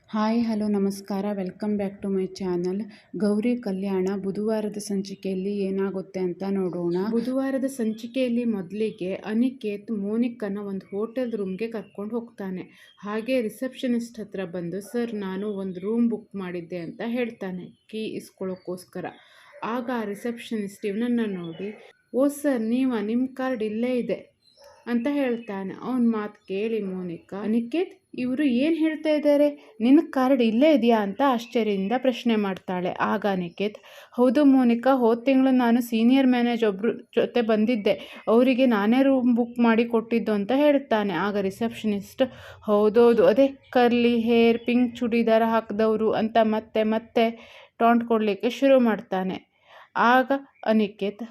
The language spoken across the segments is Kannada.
ಹಾಯ್ ಹಲೋ ನಮಸ್ಕಾರ welcome back to my channel. Gowri Kalyana ಬುಧವಾರದ ಸಂಚಿಕೆಯಲ್ಲಿ ಏನಾಗುತ್ತೆ ಅಂತ ನೋಡೋಣ. ಬುಧವಾರದ ಸಂಚಿಕೆಯಲ್ಲಿ ಮೊದಲಿಗೆ ಅನಿಕೇತ್ ಮೋನಿಕನ ಒಂದು ಹೋಟೆಲ್ ರೂಮ್ಗೆ ಕರ್ಕೊಂಡು ಹೋಗ್ತಾನೆ. ಹಾಗೆ ರಿಸೆಪ್ಷನಿಸ್ಟ್ ಹತ್ರ ಬಂದು, ಸರ್ ನಾನು ಒಂದು ರೂಮ್ ಬುಕ್ ಮಾಡಿದ್ದೆ ಅಂತ ಹೇಳ್ತಾನೆ ಕೀ ಇಸ್ಕೊಳ್ಳೋಕ್ಕೋಸ್ಕರ. ಆಗ ಆ ರಿಸೆಪ್ಷನಿಸ್ಟ್ ಇವನನ್ನು ನೋಡಿ, ಓ ಸರ್ ನಿಮ್ಮ ಕಾರ್ಡ್ ಇಲ್ಲೇ ಇದೆ ಅಂತ ಹೇಳ್ತಾನೆ. ಅವನ ಮಾತು ಕೇಳಿ ಮೋನಿಕಾ, ಅನಿಕೇತ್ ಇವರು ಏನು ಹೇಳ್ತಾ ಇದ್ದಾರೆ, ನಿನ್ನ ಕಾರ್ಡ್ ಇಲ್ಲೇ ಇದೆಯಾ ಅಂತ ಆಶ್ಚರ್ಯದಿಂದ ಪ್ರಶ್ನೆ ಮಾಡ್ತಾಳೆ. ಆಗ ಅನಿಕೇತ್, ಹೌದು ಮೋನಿಕಾ, ಹೋದ ತಿಂಗಳು ನಾನು ಸೀನಿಯರ್ ಮ್ಯಾನೇಜರ್ ಒಬ್ಬರು ಜೊತೆ ಬಂದಿದ್ದೆ, ಅವರಿಗೆ ನಾನೇ ರೂಮ್ ಬುಕ್ ಮಾಡಿ ಕೊಟ್ಟಿದ್ದು ಅಂತ ಹೇಳ್ತಾನೆ. ಆಗ ರಿಸೆಪ್ಷನಿಸ್ಟ್, ಹೌದೌದು ಅದೇ ಕರ್ಲಿ ಹೇರ್ ಪಿಂಕ್ ಚೂಡಿದಾರ ಹಾಕಿದವರು ಅಂತ ಮತ್ತೆ ಟಾಂಟ್ ಕೊಡಲಿಕ್ಕೆ ಶುರು ಮಾಡ್ತಾನೆ. ಆಗ ಅನಿಕೇತ್,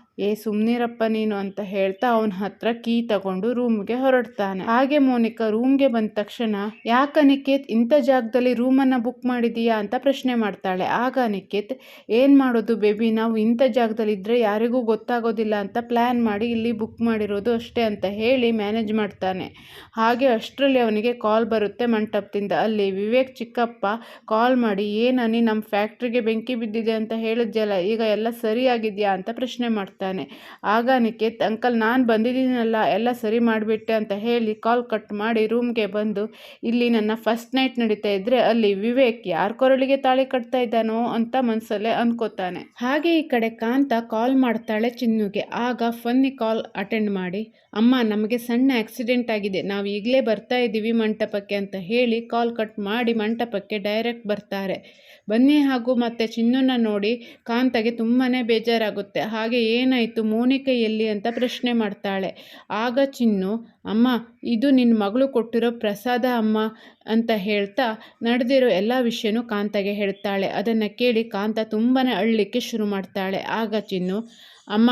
ಸುಮ್ನಿರಪ್ಪ ನೀನು ಅಂತ ಹೇಳ್ತಾ ಅವನ ಹತ್ರ ಕೀ ತಗೊಂಡು ರೂಮ್ಗೆ ಹೊರಡ್ತಾನೆ. ಹಾಗೆ ಮೋನಿಕಾ ರೂಮ್ಗೆ ಬಂದ ತಕ್ಷಣ, ಯಾಕೆ ಅನಿಕೇತ್ ಇಂಥ ಜಾಗದಲ್ಲಿ ರೂಮನ್ನು ಬುಕ್ ಮಾಡಿದೀಯಾ ಅಂತ ಪ್ರಶ್ನೆ ಮಾಡ್ತಾಳೆ. ಆಗ ಅನಿಕೇತ್, ಏನು ಮಾಡೋದು ಬೇಬಿ, ನಾವು ಇಂಥ ಜಾಗದಲ್ಲಿ ಇದ್ದರೆ ಯಾರಿಗೂ ಗೊತ್ತಾಗೋದಿಲ್ಲ ಅಂತ ಪ್ಲ್ಯಾನ್ ಮಾಡಿ ಇಲ್ಲಿ ಬುಕ್ ಮಾಡಿರೋದು ಅಷ್ಟೇ ಅಂತ ಹೇಳಿ ಮ್ಯಾನೇಜ್ ಮಾಡ್ತಾನೆ. ಹಾಗೆ ಅಷ್ಟರಲ್ಲಿ ಅವನಿಗೆ ಕಾಲ್ ಬರುತ್ತೆ ಮಂಟಪದಿಂದ. ಅಲ್ಲಿ ವಿವೇಕ್ ಚಿಕ್ಕಪ್ಪ ಕಾಲ್ ಮಾಡಿ, ಏನನಿ ನಮ್ಮ ಫ್ಯಾಕ್ಟ್ರಿಗೆ ಬೆಂಕಿ ಬಿದ್ದಿದೆ ಅಂತ ಹೇಳಿದ್ಯಲ್ಲ, ಈಗ ಎಲ್ಲ ಸರಿಯಾಗಿದೆಯಾ ಅಂತ ಪ್ರಶ್ನೆ ಮಾಡ್ತಾನೆ. ಆಗ ಅನಿಕೇತ್, ಅಂಕಲ್ ನಾನು ಬಂದಿದ್ದೀನಲ್ಲ, ಎಲ್ಲ ಸರಿ ಮಾಡಿಬಿಟ್ಟೆ ಅಂತ ಹೇಳಿ ಕಾಲ್ ಕಟ್ ಮಾಡಿ ರೂಮ್ಗೆ ಬಂದು, ಇಲ್ಲಿ ನನ್ನ ಫಸ್ಟ್ ನೈಟ್ ನಡೀತಾ ಇದ್ರೆ ಅಲ್ಲಿ ವಿವೇಕ್ ಯಾರ ಕೊರಳಿಗೆ ತಾಳಿ ಕಟ್ತಾ ಇದ್ದಾನೋ ಅಂತ ಮನಸ್ಸಲ್ಲೇ ಅನ್ಕೋತಾನೆ. ಹಾಗೆ ಈ ಕಡೆ ಕಾಂತ ಕಾಲ್ ಮಾಡ್ತಾಳೆ ಚಿನ್ನುಗೆ. ಆಗ ಫನ್ನಿ ಕಾಲ್ ಅಟೆಂಡ್ ಮಾಡಿ, ಅಮ್ಮ ನಮಗೆ ಸಣ್ಣ ಆಕ್ಸಿಡೆಂಟ್ ಆಗಿದೆ, ನಾವು ಈಗಲೇ ಬರ್ತಾ ಇದ್ದೀವಿ ಮಂಟಪಕ್ಕೆ ಅಂತ ಹೇಳಿ ಕಾಲ್ ಕಟ್ ಮಾಡಿ ಮಂಟಪಕ್ಕೆ ಡೈರೆಕ್ಟ್ ಬರ್ತಾರೆ. ಬನ್ನಿ ಹಾಗೂ ಮತ್ತೆ ಚಿನ್ನೂನ ನೋಡಿ ಕಾಂತಗೆ ತುಂಬಾ ಬೇಜಾರಾಗುತ್ತೆ. ಹಾಗೆ ಏನಾಯಿತು, ಮೋನಿಕಾ ಎಲ್ಲಿ ಅಂತ ಪ್ರಶ್ನೆ ಮಾಡ್ತಾಳೆ. ಆಗ ಚಿನ್ನು, ಅಮ್ಮ ಇದು ನಿನ್ನ ಮಗಳು ಕೊಟ್ಟಿರೋ ಪ್ರಸಾದ ಅಮ್ಮ ಅಂತ ಹೇಳ್ತಾ ನಡೆದಿರೋ ಎಲ್ಲ ವಿಷಯನೂ ಕಾಂತಗೆ ಹೇಳ್ತಾಳೆ. ಅದನ್ನು ಕೇಳಿ ಕಾಂತ ತುಂಬಾ ಅಳಲಿಕ್ಕೆ ಶುರು ಮಾಡ್ತಾಳೆ. ಆಗ ಚಿನ್ನು, ಅಮ್ಮ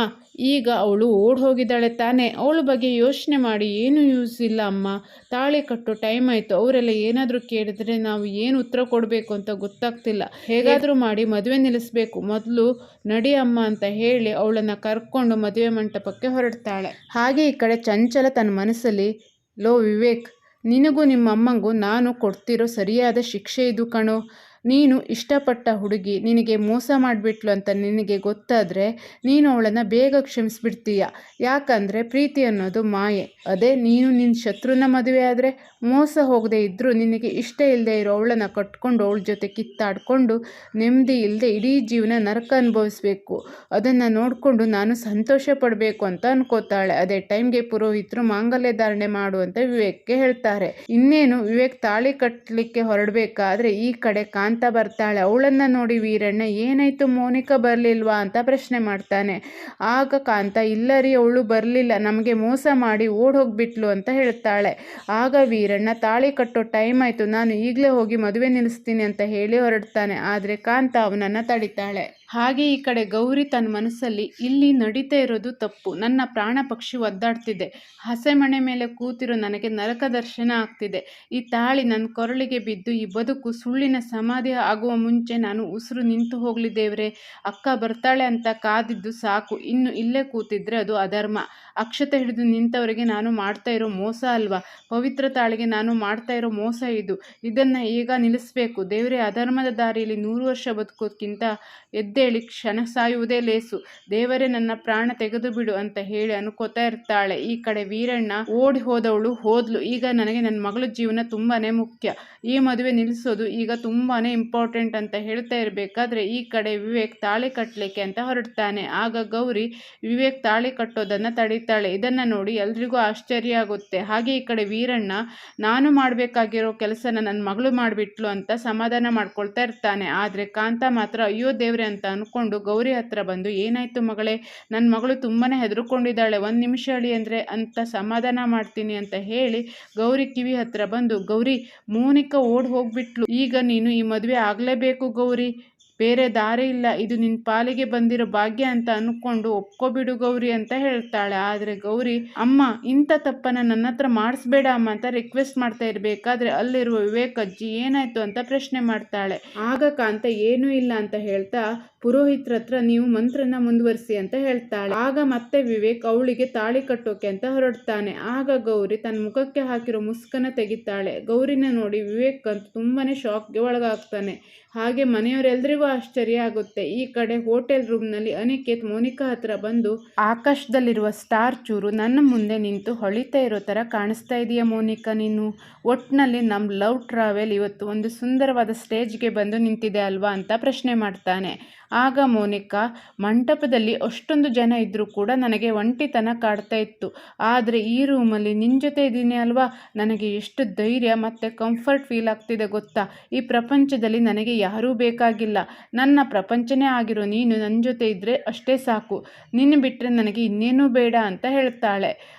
ಈಗ ಅವಳು ಓಡ್ ಹೋಗಿದ್ದಾಳೆ ತಾನೇ, ಅವಳ ಬಗ್ಗೆ ಯೋಚನೆ ಮಾಡಿ ಏನು ಯೂಸ್ ಇಲ್ಲ ಅಮ್ಮ, ತಾಳಿ ಕಟ್ಟೋ ಟೈಮ್ ಆಯಿತು, ಅವರೆಲ್ಲ ಏನಾದರೂ ಕೇಳಿದ್ರೆ ನಾವು ಏನು ಉತ್ತರ ಕೊಡಬೇಕು ಅಂತ ಗೊತ್ತಾಗ್ತಿಲ್ಲ, ಹೇಗಾದರೂ ಮಾಡಿ ಮದುವೆ ನಿಲ್ಲಿಸ್ಬೇಕು, ಮೊದಲು ನಡಿ ಅಮ್ಮ ಅಂತ ಹೇಳಿ ಅವಳನ್ನು ಕರ್ಕೊಂಡು ಮದುವೆ ಮಂಟಪಕ್ಕೆ ಹೊರಡ್ತಾಳೆ. ಹಾಗೆ ಈ ಕಡೆ ಚಂಚಲ ತನ್ನ ಮನಸ್ಸಲ್ಲಿ, ಲೋ ವಿವೇಕ್, ನಿನಗೂ ನಿಮ್ಮ ಅಮ್ಮಂಗೂ ನಾನು ಕೊಡ್ತಿರೋ ಸರಿಯಾದ ಶಿಕ್ಷೆ ಇದು ಕಣೋ, ನೀನು ಇಷ್ಟಪಟ್ಟ ಹುಡುಗಿ ನಿನಗೆ ಮೋಸ ಮಾಡಿಬಿಟ್ಲು ಅಂತ ನಿನಗೆ ಗೊತ್ತಾದರೆ ನೀನು ಅವಳನ್ನು ಬೇಗ ಕ್ಷಮಿಸ್ಬಿಡ್ತೀಯ. ಯಾಕಂದರೆ ಪ್ರೀತಿ ಅನ್ನೋದು ಮಾಯೆ. ಅದೇ ನೀನು ನಿನ್ನ ಶತ್ರುನ ಮದುವೆ ಆದರೆ ಮೋಸ ಹೋಗದೆ ಇದ್ದರೂ ನಿನಗೆ ಇಷ್ಟ ಇಲ್ಲದೆ ಇರೋ ಅವಳನ್ನು ಕಟ್ಕೊಂಡು ಅವಳ ಜೊತೆ ಕಿತ್ತಾಡಿಕೊಂಡು ನೆಮ್ಮದಿ ಇಲ್ಲದೆ ಇಡೀ ಜೀವನ ನರಕ ಅನುಭವಿಸ್ಬೇಕು. ಅದನ್ನು ನೋಡಿಕೊಂಡು ನಾನು ಸಂತೋಷ ಪಡಬೇಕು ಅಂತ ಅನ್ಕೋತಾಳೆ. ಅದೇ ಟೈಮ್ಗೆ ಪುರೋಹಿತರು ಮಾಂಗಲ್ಯ ಧಾರಣೆ ಮಾಡುವಂತ ವಿವೇಕ್ಗೆ ಹೇಳ್ತಾರೆ. ಇನ್ನೇನು ವಿವೇಕ್ ತಾಳಿ ಕಟ್ಟಲಿಕ್ಕೆ ಹೊರಡಬೇಕಾದ್ರೆ ಈ ಕಡೆ ಕಾಂತ ಬರ್ತಾಳೆ. ಅವಳನ್ನು ನೋಡಿ ವೀರಣ್ಣ, ಏನಾಯ್ತು ಮೋನಿಕಾ ಬರಲಿಲ್ವಾ ಅಂತ ಪ್ರಶ್ನೆ ಮಾಡ್ತಾನೆ. ಆಗ ಕಾಂತ, ಇಲ್ಲ ರೀ ಅವಳು ಬರಲಿಲ್ಲ, ನಮಗೆ ಮೋಸ ಮಾಡಿ ಓಡ್ ಹೋಗ್ಬಿಟ್ಲು ಅಂತ ಹೇಳ್ತಾಳೆ. ಆಗ ವೀರಣ್ಣ, ತಾಳಿ ಕಟ್ಟೋ ಟೈಮ್ ಆಯಿತು, ನಾನು ಈಗಲೇ ಹೋಗಿ ಮದುವೆ ನಿಲ್ಲಿಸ್ತೀನಿ ಅಂತ ಹೇಳಿ ಹೊರಡ್ತಾನೆ. ಆದರೆ ಕಾಂತ ಅವನನ್ನು ತಡಿತಾಳೆ. ಹಾಗೆ ಈ ಕಡೆ ಗೌರಿ ತನ್ನ ಮನಸ್ಸಲ್ಲಿ, ಇಲ್ಲಿ ನಡೀತಾ ಇರೋದು ತಪ್ಪು, ನನ್ನ ಪ್ರಾಣ ಪಕ್ಷಿ ಒದ್ದಾಡ್ತಿದೆ, ಹಸೆಮಣೆ ಮೇಲೆ ಕೂತಿರೋ ನನಗೆ ನರಕ ದರ್ಶನ ಆಗ್ತಿದೆ, ಈ ತಾಳಿ ನನ್ನ ಕೊರಳಿಗೆ ಬಿದ್ದು ಈ ಬದುಕು ಸುಳ್ಳಿನ ಸಮಾಧಿ ಆಗುವ ಮುಂಚೆ ನಾನು ಉಸಿರು ನಿಂತು ಹೋಗ್ಲಿ ದೇವ್ರೆ, ಅಕ್ಕ ಬರ್ತಾಳೆ ಅಂತ ಕಾದಿದ್ದು ಸಾಕು, ಇನ್ನು ಇಲ್ಲೇ ಕೂತಿದ್ರೆ ಅದು ಅಧರ್ಮ, ಅಕ್ಷತೆ ಹಿಡಿದು ನಿಂತವರಿಗೆ ನಾನು ಮಾಡ್ತಾ ಇರೋ ಮೋಸ ಅಲ್ವಾ, ಪವಿತ್ರ ತಾಳಿಗೆ ನಾನು ಮಾಡ್ತಾ ಇರೋ ಮೋಸ ಇದು, ಇದನ್ನು ಈಗ ನಿಲ್ಲಿಸಬೇಕು ದೇವ್ರೆ, ಅಧರ್ಮದ ದಾರಿಯಲ್ಲಿ 100 ವರ್ಷ ಬದುಕೋದ್ಕಿಂತ ಎದ್ದೇಳಿ ಕ್ಷಣ ಸಾಯುವುದೇ ಲೇಸು, ದೇವರೇ ನನ್ನ ಪ್ರಾಣ ತೆಗೆದು ಬಿಡು ಅಂತ ಹೇಳಿ ಅನ್ಕೋತಾ ಇರ್ತಾಳೆ. ಈ ಕಡೆ ವೀರಣ್ಣ, ಓಡಿ ಹೋದವಳು ಹೋದ್ಲು, ಈಗ ನನಗೆ ನನ್ನ ಮಗಳ ಜೀವನ ತುಂಬಾನೇ ಮುಖ್ಯ, ಈ ಮದುವೆ ನಿಲ್ಲಿಸೋದು ಈಗ ತುಂಬಾನೇ ಇಂಪಾರ್ಟೆಂಟ್ ಅಂತ ಹೇಳ್ತಾ ಇರಬೇಕಾದ್ರೆ ಈ ಕಡೆ ವಿವೇಕ್ ತಾಳಿ ಕಟ್ಟಲಿಕ್ಕೆ ಅಂತ ಹೊರಡ್ತಾನೆ. ಆಗ ಗೌರಿ ವಿವೇಕ್ ತಾಳಿ ಕಟ್ಟೋದನ್ನು ತಡೀತಾಳೆ. ಇದನ್ನು ನೋಡಿ ಎಲ್ರಿಗೂ ಆಶ್ಚರ್ಯ ಆಗುತ್ತೆ. ಹಾಗೆ ಈ ಕಡೆ ವೀರಣ್ಣ, ನಾನು ಮಾಡಬೇಕಾಗಿರೋ ಕೆಲಸನ ನನ್ನ ಮಗಳು ಮಾಡಿಬಿಟ್ಲು ಅಂತ ಸಮಾಧಾನ ಮಾಡ್ಕೊಳ್ತಾ ಇರ್ತಾನೆ. ಆದರೆ ಕಾಂತ ಮಾತ್ರ, ಅಯ್ಯೋ ದೇವ್ರೆ ಅಂತ ಅಂದ್ಕೊಂಡು ಗೌರಿ ಹತ್ರ ಬಂದು, ಏನಾಯ್ತು ಮಗಳೇ, ನನ್ನ ಮಗಳು ತುಂಬಾನೇ ಹೆದರ್ಕೊಂಡಿದ್ದಾಳೆ, 1 ನಿಮಿಷ ಅಳಿ ಅಂದರೆ ಅಂತ ಸಮಾಧಾನ ಮಾಡ್ತೀನಿ ಅಂತ ಹೇಳಿ ಗೌರಿ ಕಿವಿ ಹತ್ರ ಬಂದು, ಗೌರಿ ಮೋನಿಕಾ ಓಡ್ ಹೋಗ್ಬಿಟ್ಲು, ಈಗ ನೀನು ಈ ಮದುವೆ ಆಗಲೇಬೇಕು ಗೌರಿ, ಬೇರೆ ದಾರಿ ಇಲ್ಲ, ಇದು ನಿನ್ನ ಪಾಲಿಗೆ ಬಂದಿರೋ ಭಾಗ್ಯ ಅಂತ ಅಂದ್ಕೊಂಡು ಒಪ್ಕೊಬಿಡು ಗೌರಿ ಅಂತ ಹೇಳ್ತಾಳೆ. ಆದರೆ ಗೌರಿ, ಅಮ್ಮ ಇಂಥ ತಪ್ಪನ್ನು ನನ್ನ ಹತ್ರ ಮಾಡಿಸ್ಬೇಡ ಅಮ್ಮ ಅಂತ ರಿಕ್ವೆಸ್ಟ್ ಮಾಡ್ತಾ ಇರಬೇಕಾದ್ರೆ ಅಲ್ಲಿರುವ ವಿವೇಕ್ ಅಜ್ಜಿ ಏನಾಯ್ತು ಅಂತ ಪ್ರಶ್ನೆ ಮಾಡ್ತಾಳೆ. ಆಗ ಕಾಂತ ಏನೂ ಇಲ್ಲ ಅಂತ ಹೇಳ್ತಾ ಪುರೋಹಿತರ ಹತ್ರ ನೀವು ಮಂತ್ರನ ಮುಂದುವರಿಸಿ ಅಂತ ಹೇಳ್ತಾಳೆ. ಆಗ ಮತ್ತೆ ವಿವೇಕ್ ಅವಳಿಗೆ ತಾಳಿ ಕಟ್ಟೋಕೆ ಅಂತ ಹೊರಡ್ತಾನೆ. ಆಗ ಗೌರಿ ತನ್ನ ಮುಖಕ್ಕೆ ಹಾಕಿರೋ ಮುಸ್ಕನ್ನ ತೆಗಿತಾಳೆ. ಗೌರಿನ ನೋಡಿ ವಿವೇಕ್ ಅಂತೂ ತುಂಬಾನೇ ಶಾಕ್ಗೆ ಒಳಗಾಗ್ತಾನೆ. ಹಾಗೆ ಮನೆಯವರೆಲ್ಲರಿಗೂ ಆಶ್ಚರ್ಯ ಆಗುತ್ತೆ. ಈ ಕಡೆ ಹೋಟೆಲ್ ರೂಮ್ನಲ್ಲಿ ಅನಿಕೇತ್ ಮೋನಿಕಾ ಹತ್ರ ಬಂದು, ಆಕಾಶದಲ್ಲಿರುವ ಸ್ಟಾರ್ ಚೂರು ನನ್ನ ಮುಂದೆ ನಿಂತು ಹೊಳಿತಾ ಇರೋ ಥರ ಕಾಣಿಸ್ತಾ ಇದೆಯಾ ಮೋನಿಕಾ ನೀನು? ಒಟ್ಟಿನಲ್ಲಿ ನಮ್ಮ ಲವ್ ಟ್ರಾವೆಲ್ ಇವತ್ತು ಒಂದು ಸುಂದರವಾದ ಸ್ಟೇಜ್ಗೆ ಬಂದು ನಿಂತಿದೆ ಅಲ್ವಾ ಅಂತ ಪ್ರಶ್ನೆ ಮಾಡ್ತಾನೆ. ಆಗ ಮೋನಿಕಾ, ಮಂಟಪದಲ್ಲಿ ಅಷ್ಟೊಂದು ಜನ ಇದ್ದರೂ ಕೂಡ ನನಗೆ ಒಂಟಿತನ ಕಾಡ್ತಾ ಇತ್ತು. ಆದರೆ ಈ ರೂಮಲ್ಲಿ ನಿನ್ನ ಜೊತೆ ಇದ್ದೀನಿ ಅಲ್ವಾ, ನನಗೆ ಎಷ್ಟು ಧೈರ್ಯ ಮತ್ತು ಕಂಫರ್ಟ್ ಫೀಲ್ ಆಗ್ತಿದೆ ಗೊತ್ತಾ? ಈ ಪ್ರಪಂಚದಲ್ಲಿ ನನಗೆ ಯಾರೂ ಬೇಕಾಗಿಲ್ಲ. ನನ್ನ ಪ್ರಪಂಚನೇ ಆಗಿರೋ ನೀನು ನನ್ನ ಜೊತೆ ಇದ್ದರೆ ಅಷ್ಟೇ ಸಾಕು. ನಿನ್ನ ಬಿಟ್ಟರೆ ನನಗೆ ಇನ್ನೇನೂ ಬೇಡ ಅಂತ ಹೇಳ್ತಾಳೆ.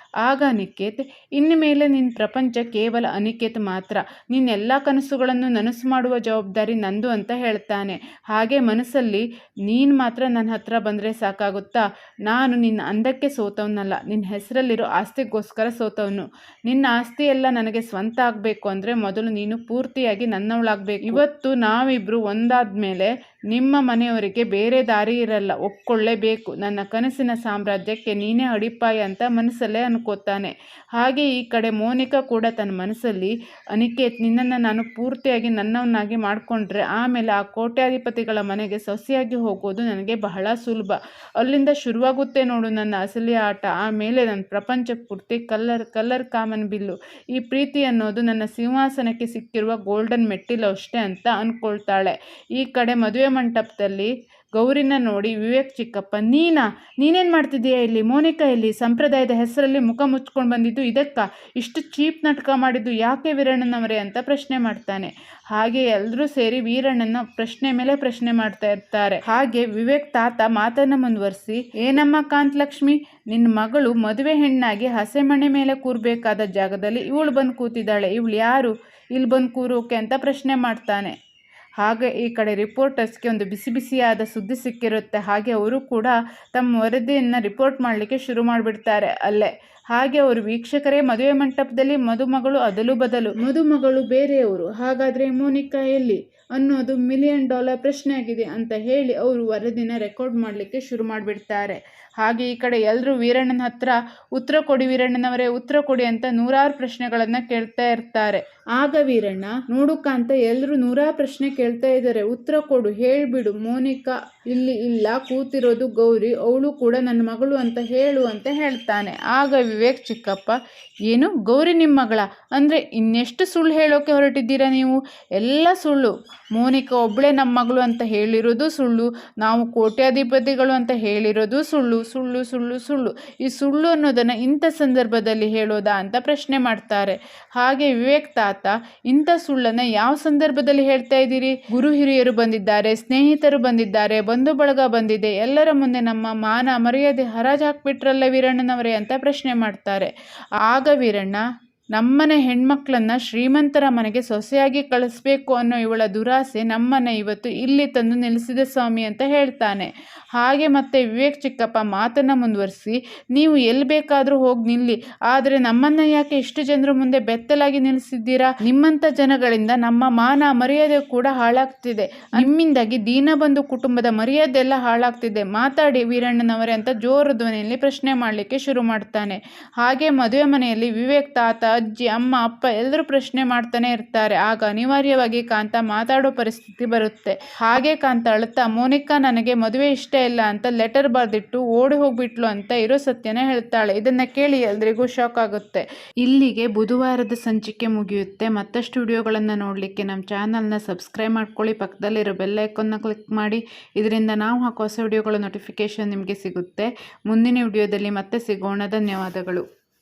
ಆಗ ಅನಿಕೇತ್, ಇನ್ನು ಮೇಲೆ ನಿನ್ನ ಪ್ರಪಂಚ ಕೇವಲ ಅನಿಕೇತ್ ಮಾತ್ರ. ನಿನ್ನೆಲ್ಲ ಕನಸುಗಳನ್ನು ನನಸು ಮಾಡುವ ಜವಾಬ್ದಾರಿ ನಂದು ಅಂತ ಹೇಳ್ತಾನೆ. ಹಾಗೆ ಮನಸ್ಸಲ್ಲಿ, ನೀನು ಮಾತ್ರ ನನ್ನ ಹತ್ರ ಬಂದರೆ ಸಾಕಾಗುತ್ತಾ? ನಾನು ನಿನ್ನ ಅಂದಕ್ಕೆ ಸೋತವನಲ್ಲ, ನಿನ್ನ ಹೆಸರಲ್ಲಿರೋ ಆಸ್ತಿಗೋಸ್ಕರ ಸೋತವನು. ನಿನ್ನ ಆಸ್ತಿ ಎಲ್ಲ ನನಗೆ ಸ್ವಂತ ಆಗಬೇಕು ಅಂದರೆ ಮೊದಲು ನೀನು ಪೂರ್ತಿಯಾಗಿ ನನ್ನವಳಾಗಬೇಕು. ಇವತ್ತು ನಾವಿಬ್ಬರು ಒಂದಾದ್ಮೇಲೆ ನಿಮ್ಮ ಮನೆಯವರಿಗೆ ಬೇರೆ ದಾರಿ ಇರಲ್ಲ, ಒಪ್ಕೊಳ್ಳೇಬೇಕು. ನನ್ನ ಕನಸಿನ ಸಾಮ್ರಾಜ್ಯಕ್ಕೆ ನೀನೇ ಅಡಿಪಾಯ ಅಂತ ಮನಸ್ಸಲ್ಲೇ ಅನ್ಕೋತಾನೆ. ಹಾಗೆ ಈ ಕಡೆ ಮೋನಿಕಾ ಕೂಡ ತನ್ನ ಮನಸ್ಸಲ್ಲಿ, ಅನಿಕೇತ್, ನಿನ್ನನ್ನು ನಾನು ಪೂರ್ತಿಯಾಗಿ ನನ್ನವನ್ನಾಗಿ ಮಾಡಿಕೊಂಡ್ರೆ ಆಮೇಲೆ ಆ ಕೋಟ್ಯಾಧಿಪತಿಗಳ ಮನೆಗೆ ಸೊಸೆಯಾಗಿ ಹೋಗೋದು ನನಗೆ ಬಹಳ ಸುಲಭ. ಅಲ್ಲಿಂದ ಶುರುವಾಗುತ್ತೆ ನೋಡು ನನ್ನ ಅಸಲಿ ಆಟ. ಆಮೇಲೆ ನನ್ನ ಪ್ರಪಂಚ ಪೂರ್ತಿ ಕಲ್ಲರ್ ಕಾಮನ್ ಬಿಲ್ಲು. ಈ ಪ್ರೀತಿ ಅನ್ನೋದು ನನ್ನ ಸಿಂಹಾಸನಕ್ಕೆ ಸಿಕ್ಕಿರುವ ಗೋಲ್ಡನ್ ಮೆಟ್ಟಿಲು ಅಷ್ಟೇ ಅಂತ ಅಂದ್ಕೊಳ್ತಾಳೆ. ಈ ಕಡೆ ಮದುವೆ ಮಂಟಪದಲ್ಲಿ ಗೌರಿನ ನೋಡಿ ವಿವೇಕ್ ಚಿಕ್ಕಪ್ಪ, ನೀನೇನು ಮಾಡ್ತಿದ್ದೀಯಾ ಇಲ್ಲಿ? ಮೋನಿಕಾ ಇಲ್ಲಿ? ಸಂಪ್ರದಾಯದ ಹೆಸರಲ್ಲಿ ಮುಖ ಮುಚ್ಕೊಂಡು ಬಂದಿದ್ದು ಇದಕ್ಕ? ಇಷ್ಟು ಚೀಪ್ ನಾಟಕ ಮಾಡಿದ್ದು ಯಾಕೆ ವೀರಣ್ಣನವರೇ ಅಂತ ಪ್ರಶ್ನೆ ಮಾಡ್ತಾನೆ. ಹಾಗೆ ಎಲ್ಲರೂ ಸೇರಿ ವೀರಣ್ಣನ ಪ್ರಶ್ನೆ ಮೇಲೆ ಪ್ರಶ್ನೆ ಮಾಡ್ತಾ ಇರ್ತಾರೆ. ಹಾಗೆ ವಿವೇಕ್ ತಾತ ಮಾತನ್ನ ಮುಂದುವರಿಸಿ, ಏನಮ್ಮ ಕಾಂತಲಕ್ಷ್ಮಿ, ನಿನ್ನ ಮಗಳು ಮದುವೆ ಹೆಣ್ಣಾಗಿ ಹಸೆಮಣೆ ಮೇಲೆ ಕೂರ್ಬೇಕಾದ ಜಾಗದಲ್ಲಿ ಇವಳು ಬಂದು ಕೂತಿದ್ದಾಳೆ. ಇವಳು ಯಾರು ಇಲ್ಲಿ ಬಂದು ಕೂರೋಕೆ ಅಂತ ಪ್ರಶ್ನೆ ಮಾಡ್ತಾನೆ. ಹಾಗೆ ಈ ಕಡೆ ರಿಪೋರ್ಟರ್ಸ್ಗೆ ಒಂದು ಬಿಸಿ ಬಿಸಿಯಾದ ಸುದ್ದಿ ಸಿಕ್ಕಿರುತ್ತೆ. ಹಾಗೆ ಅವರು ಕೂಡ ತಮ್ಮ ವರದಿಯನ್ನು ರಿಪೋರ್ಟ್ ಮಾಡಲಿಕ್ಕೆ ಶುರು ಮಾಡಿಬಿಡ್ತಾರೆ ಅಲ್ಲೇ. ಹಾಗೆ ಅವರು ವೀಕ್ಷಕರೇ, ಮದುವೆ ಮಂಟಪದಲ್ಲಿ ಮದುಮಗಳು ಅದಲು ಬದಲು, ಮದುಮಗಳು ಬೇರೆಯವರು, ಹಾಗಾದರೆ ಮೋನಿಕಾ ಎಲ್ಲಿ ಅನ್ನೋದು $1 ಮಿಲಿಯನ್ ಪ್ರಶ್ನೆ ಆಗಿದೆ ಅಂತ ಹೇಳಿ ಅವರು ವರದಿನ ರೆಕಾರ್ಡ್ ಮಾಡಲಿಕ್ಕೆ ಶುರು ಮಾಡಿಬಿಡ್ತಾರೆ. ಹಾಗೆ ಈ ಕಡೆ ಎಲ್ಲರೂ ವೀರಣ್ಣನ ಹತ್ರ ಉತ್ತರ ಕೊಡಿ ವೀರಣ್ಣನವರೇ, ಉತ್ತರ ಕೊಡಿ ಅಂತ 100 ಪ್ರಶ್ನೆಗಳನ್ನು ಕೇಳ್ತಾ ಇರ್ತಾರೆ. ಆಗ ವೀರಣ್ಣ, ನೋಡುಕ ಅಂತ ಎಲ್ಲರೂ 100 ಪ್ರಶ್ನೆ ಕೇಳ್ತಾ ಇದ್ದಾರೆ, ಉತ್ತರ ಕೊಡು, ಹೇಳ್ಬಿಡು. ಮೋನಿಕಾ ಇಲ್ಲಿ ಇಲ್ಲ, ಕೂತಿರೋದು ಗೌರಿ, ಅವಳು ಕೂಡ ನನ್ನ ಮಗಳು ಅಂತ ಹೇಳು ಅಂತ ಹೇಳ್ತಾನೆ. ಆಗ ವಿವೇಕ್ ಚಿಕ್ಕಪ್ಪ, ಏನು ಗೌರಿ ನಿಮ್ಮ ಮಗಳ? ಅಂದರೆ ಇನ್ನೆಷ್ಟು ಸುಳ್ಳು ಹೇಳೋಕೆ ಹೊರಟಿದ್ದೀರಾ ನೀವು? ಎಲ್ಲ ಸುಳ್ಳು. ಮೋನಿಕಾ ಒಬ್ಬಳೇ ನಮ್ಮ ಮಗಳು ಅಂತ ಹೇಳಿರೋದು ಸುಳ್ಳು, ನಾವು ಕೋಟ್ಯಾಧಿಪತಿಗಳು ಅಂತ ಹೇಳಿರೋದು ಸುಳ್ಳು. ಸುಳ್ಳು ಸುಳ್ಳು ಸುಳ್ಳು. ಈ ಸುಳ್ಳು ಅನ್ನೋದನ್ನು ಇಂಥ ಸಂದರ್ಭದಲ್ಲಿ ಹೇಳೋದಾ ಅಂತ ಪ್ರಶ್ನೆ ಮಾಡ್ತಾರೆ. ಹಾಗೆ ವಿವೇಕ್ ತಾತ, ಇಂಥ ಸುಳ್ಳನ್ನು ಯಾವ ಸಂದರ್ಭದಲ್ಲಿ ಹೇಳ್ತಾ ಇದ್ದೀರಿ? ಗುರು ಹಿರಿಯರು ಬಂದಿದ್ದಾರೆ, ಸ್ನೇಹಿತರು ಬಂದಿದ್ದಾರೆ, ಬಂಧು ಬಳಗ ಬಂದಿದೆ, ಎಲ್ಲರ ಮುಂದೆ ನಮ್ಮ ಮಾನ ಮರ್ಯಾದೆ ಹರಾಜು ಹಾಕ್ಬಿಟ್ರಲ್ಲ ವೀರಣ್ಣನವರೇ ಅಂತ ಪ್ರಶ್ನೆ ಮಾಡ್ತಾರೆ. ಆಗ ವೀರಣ್ಣ, ನಮ್ಮನೆ ಹೆಣ್ಮಕ್ಳನ್ನ ಶ್ರೀಮಂತರ ಮನೆಗೆ ಸೊಸೆಯಾಗಿ ಕಳಿಸ್ಬೇಕು ಅನ್ನೋ ಇವಳ ದುರಾಸೆ ನಮ್ಮನ್ನ ಇವತ್ತು ಇಲ್ಲಿ ತಂದು ನಿಲ್ಲಿಸಿದೆ ಸ್ವಾಮಿ ಅಂತ ಹೇಳ್ತಾನೆ. ಹಾಗೆ ಮತ್ತೆ ವಿವೇಕ್ ಚಿಕ್ಕಪ್ಪ ಮಾತನ್ನು ಮುಂದುವರಿಸಿ, ನೀವು ಎಲ್ಲಿ ಬೇಕಾದರೂ ಹೋಗಿ ನಿಲ್ಲಿ, ಆದರೆ ನಮ್ಮನ್ನ ಯಾಕೆ ಇಷ್ಟು ಜನರ ಮುಂದೆ ಬೆತ್ತಲಾಗಿ ನಿಲ್ಲಿಸಿದ್ದೀರಾ? ನಿಮ್ಮಂಥ ಜನಗಳಿಂದ ನಮ್ಮ ಮಾನ ಮರ್ಯಾದೆ ಕೂಡ ಹಾಳಾಗ್ತಿದೆ. ನಿಮ್ಮಿಂದಾಗಿ ದೀನಬಂಧು ಕುಟುಂಬದ ಮರ್ಯಾದೆ ಎಲ್ಲ ಹಾಳಾಗ್ತಿದೆ. ಮಾತಾಡಿ ವೀರಣ್ಣನವರೇ ಅಂತ ಜೋರು ಧ್ವನಿಯಲ್ಲಿ ಪ್ರಶ್ನೆ ಮಾಡಲಿಕ್ಕೆ ಶುರು ಮಾಡ್ತಾನೆ. ಹಾಗೆ ಮದುವೆ ಮನೆಯಲ್ಲಿ ವಿವೇಕ್ ತಾತ, ಅಜ್ಜಿ, ಅಮ್ಮ, ಅಪ್ಪ ಎಲ್ಲರೂ ಪ್ರಶ್ನೆ ಮಾಡ್ತಾನೆ ಇರ್ತಾರೆ. ಆಗ ಅನಿವಾರ್ಯವಾಗಿ ಕಾಂತ ಮಾತಾಡೋ ಪರಿಸ್ಥಿತಿ ಬರುತ್ತೆ. ಹಾಗೆ ಕಾಂತ ಅಳುತ್ತಾ, ಮೋನಿಕಾ ನನಗೆ ಮದುವೆ ಇಷ್ಟ ಇಲ್ಲ ಅಂತ ಲೆಟರ್ ಬರೆದಿಟ್ಟು ಓಡಿ ಹೋಗ್ಬಿಟ್ಲು ಅಂತ ಇರೋ ಸತ್ಯನ ಹೇಳ್ತಾಳೆ. ಇದನ್ನ ಕೇಳಿ ಎಲ್ರಿಗೂ ಶಾಕ್ ಆಗುತ್ತೆ. ಇಲ್ಲಿಗೆ ಬುಧವಾರದ ಸಂಚಿಕೆ ಮುಗಿಯುತ್ತೆ. ಮತ್ತಷ್ಟು ವಿಡಿಯೋಗಳನ್ನು ನೋಡಲಿಕ್ಕೆ ನಮ್ಮ ಚಾನಲ್ನ ಸಬ್ಸ್ಕ್ರೈಬ್ ಮಾಡ್ಕೊಳ್ಳಿ, ಪಕ್ಕದಲ್ಲಿರೋ ಬೆಲ್ ಐಕಾನ್ನ ಕ್ಲಿಕ್ ಮಾಡಿ. ಇದರಿಂದ ನಾವು ಹಾಕೋ ಹೊಸ ವಿಡಿಯೋಗಳ ನೋಟಿಫಿಕೇಶನ್ ನಿಮಗೆ ಸಿಗುತ್ತೆ. ಮುಂದಿನ ವಿಡಿಯೋದಲ್ಲಿ ಮತ್ತೆ ಸಿಗೋಣ. ಧನ್ಯವಾದಗಳು.